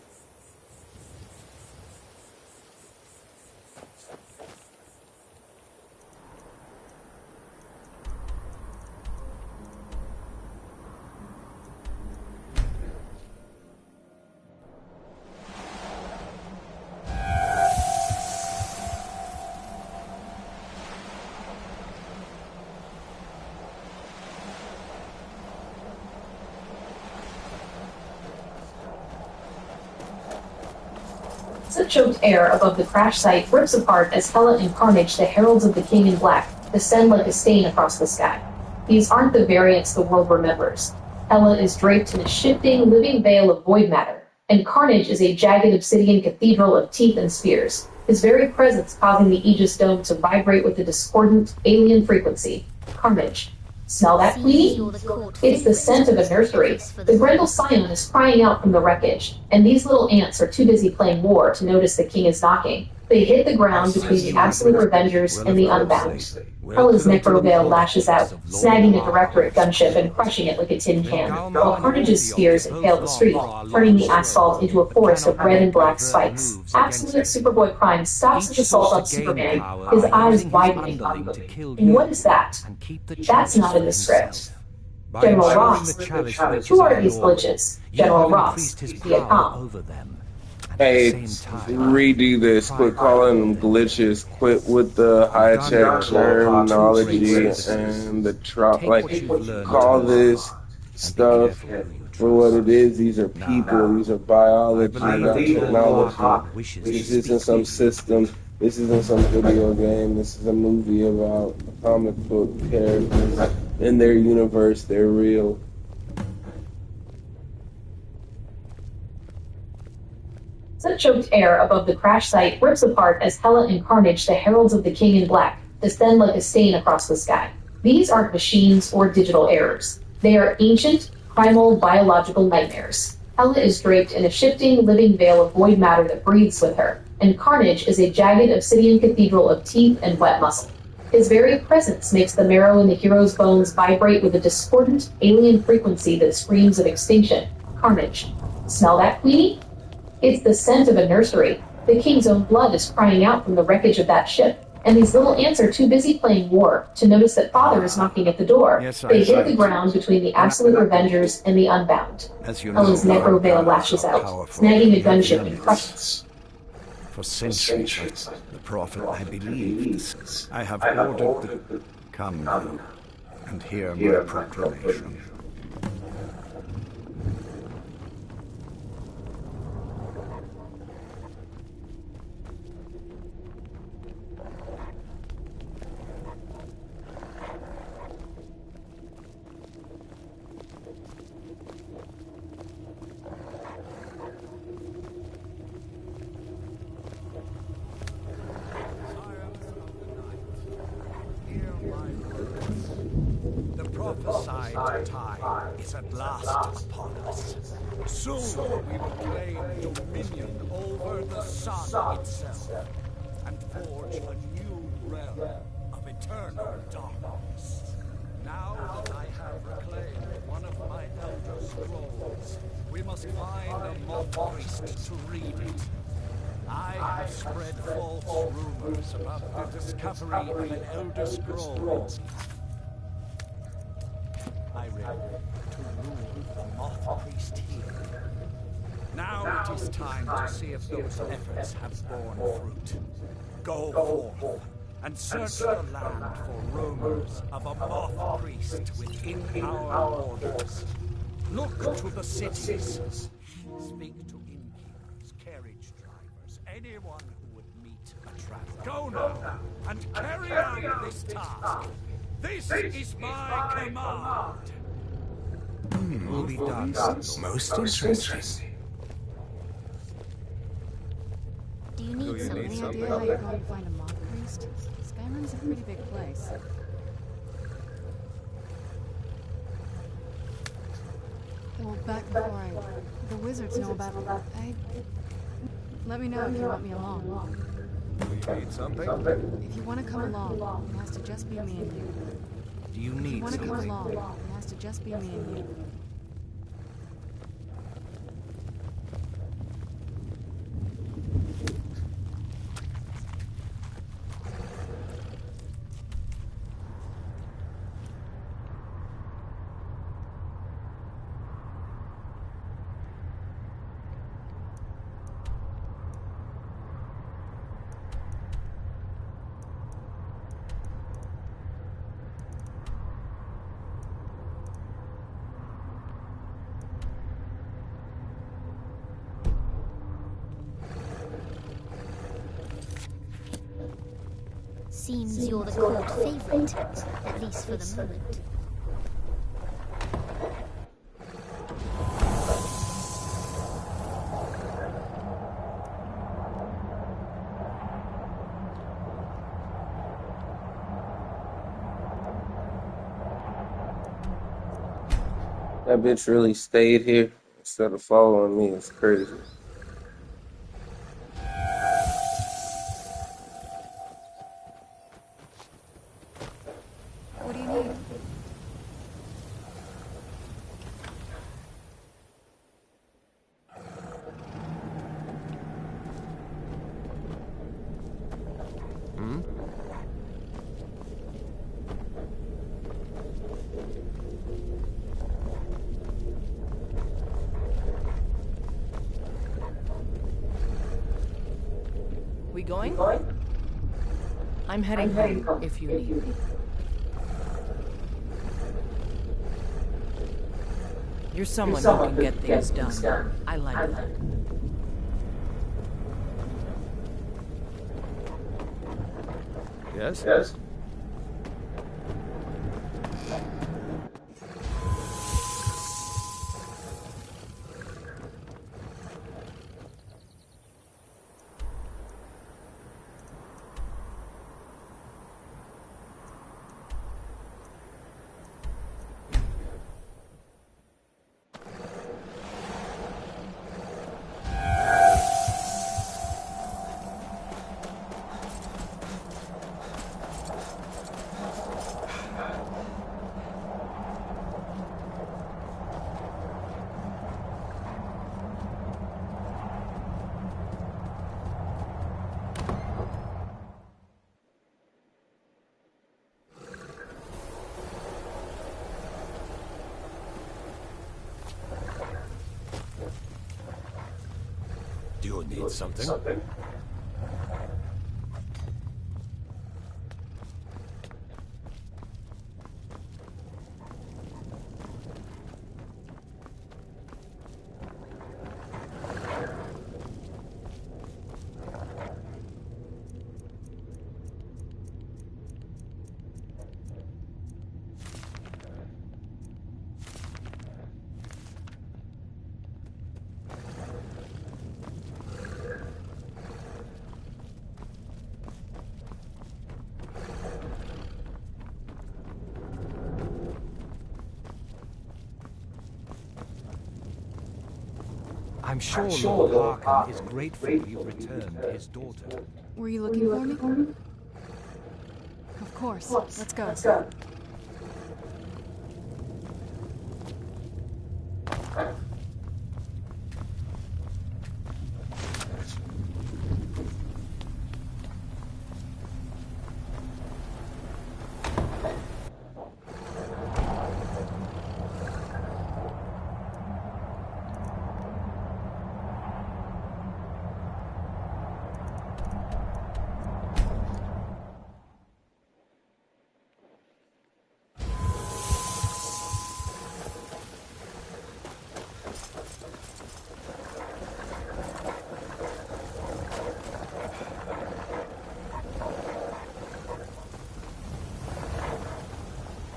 The choked air above the crash site rips apart as Hela and Carnage, the heralds of the King in Black, descend like a stain across the sky. These aren't the variants the world remembers. Hela is draped in a shifting, living veil of void matter, and Carnage is a jagged obsidian cathedral of teeth and spears, his very presence causing the Aegis Dome to vibrate with a discordant, alien frequency. Carnage. Smell that, Queenie? It's the scent of a nursery. The Grendel Scion is crying out from the wreckage, and these little ants are too busy playing war to notice the king is knocking. They hit the ground between the absolute Revengers and the Unbound. Hela's necro veil lashes out, snagging a Directorate gunship and crushing it like a tin can, while Carnage's spears impale the street, turning the asphalt into a forest of red and black spikes. Absolute Superboy Prime stops his assault on Superman, his eyes widening on them. And what is that? That's not in the script. General Ross. Who are these glitches? General Ross, Vietcong. Hey, redo this. Quit calling them glitches. Quit with the high-tech terminology and the call this stuff for what it is. These are people. These are biology, not technology. This isn't some system. This isn't some video game. This is a movie about comic book characters. In their universe, they're real. The choked air above the crash site rips apart as Hela and Carnage, the heralds of the King in Black, descend like a stain across the sky. These aren't machines or digital errors. They are ancient, primal, biological nightmares. Hela is draped in a shifting, living veil of void matter that breathes with her, and Carnage is a jagged obsidian cathedral of teeth and wet muscle. His very presence makes the marrow in the hero's bones vibrate with a discordant, alien frequency that screams of extinction. Carnage. Smell that, Queenie? It's the scent of a nursery. The king's own blood is crying out from the wreckage of that ship, and these little ants are too busy playing war to notice that father is knocking at the door. They hit the ground between the absolute Revengers and the Unbound. Hela's necro veil lashes out, snagging a gunship and crushing. For centuries, the prophet I believed. I have ordered the... Come now, and hear my proclamation. The prophesied time is at last upon us. Soon we will claim dominion over the sun itself and forge a new realm of eternal darkness. Now that I have reclaimed one of my elder scrolls, we must find a moth priest to read it. I have spread false rumors about the discovery of an elder scroll. I read to rule the moth priest here. Now it is time to see if those efforts have borne fruit. Go forth and search the land for rumors of a moth priest within our borders. Look to the cities. Speak to innkeepers, carriage drivers, anyone who would meet a traveler. Go now and carry out this task. This is my command. Will be done. Most interesting. Do you need something? Any idea how you're going to find a moth priest? Skyrim's a pretty big place. Well, back before the wizards know about it, let me know if you want me along. Do you need something? If you want to come along, it has to just be me and you. Do you If you need want to come something? along, it has to just be me and you. Seems you're the court favorite, at least for the moment. That bitch really stayed here instead of following me. It's crazy. What do you need? We going? I'm heading home if you need me. You're someone who can get things done. I like that. Yes? Do you need something? I'm sure Lord Harkin is grateful you returned his daughter. Were you looking for me? Of course. Let's go.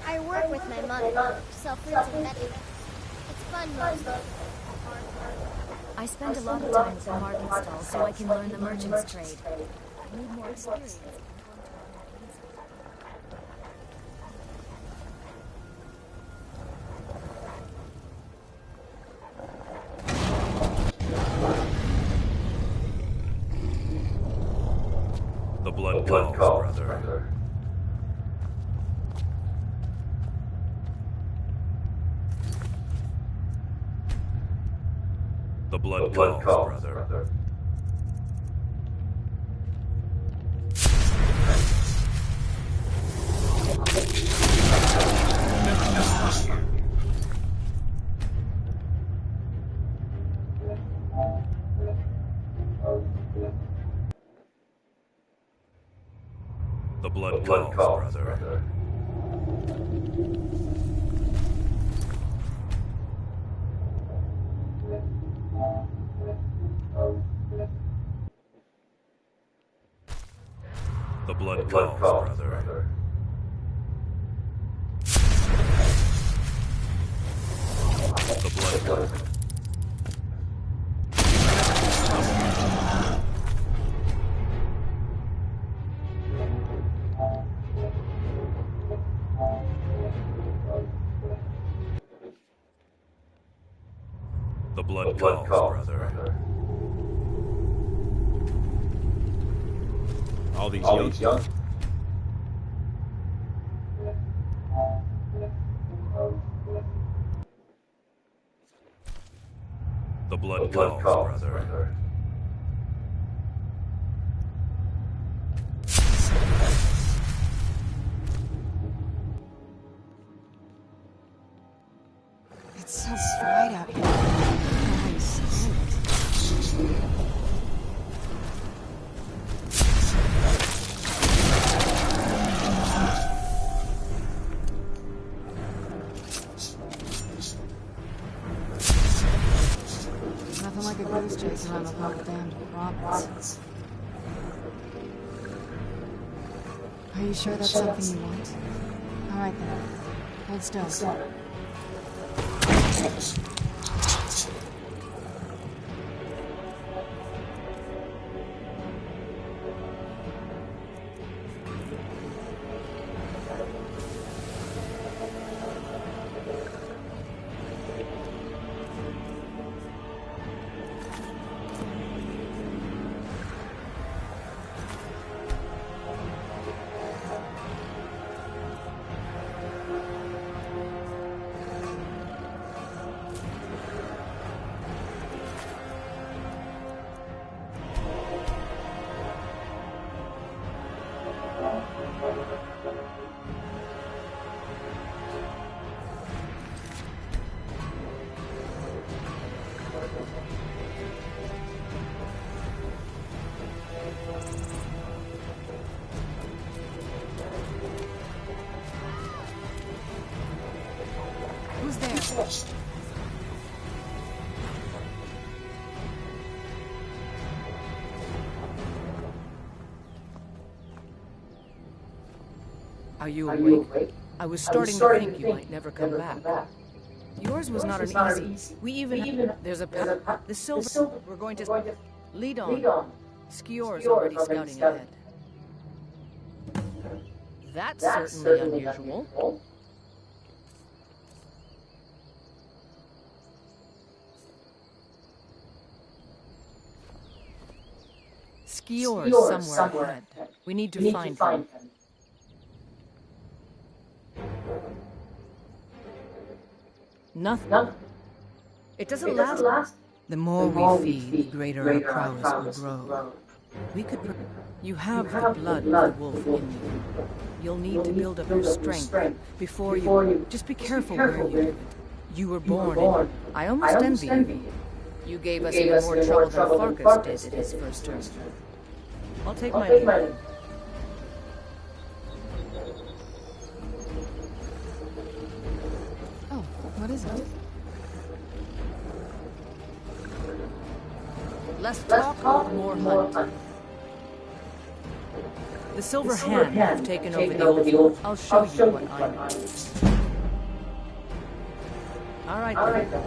I work with my mother, sell fruits and vegetables. It's fun mostly. I spend a lot of time at the market stall so I can learn the merchant's trade. I need more experience. The blood calls, brother. The blood calls, brother. The blood calls, brother. The blood calls, brother. The blood calls. The blood calls, brother. All these young. The blood calls, brother. It's so bright out here. I don't know how you stand it. Nothing like a goose chase around the whole damn province. Are you sure that's something you want? Alright then. Hold still. Who's there? Are you awake? I was starting to think you might never come back. Yours was not an easy. We even there's a the silver. We're going to lead on. Skior's already scouting ahead. That's certainly unusual. Skior's somewhere ahead. We need to find him. Nothing. It doesn't last. The more we feed, the greater our prowess will grow. We could. You have the blood of the wolf in you. You'll need to build up your strength before you. Just be careful where you do it. You were born in. I almost envy you. You gave us even more trouble than Farkas did in his first term. I'll take my leave. Oh, what is it? Less talk, more hunt. The Silver Hand have taken over the old. I'll show you what I know. All right then.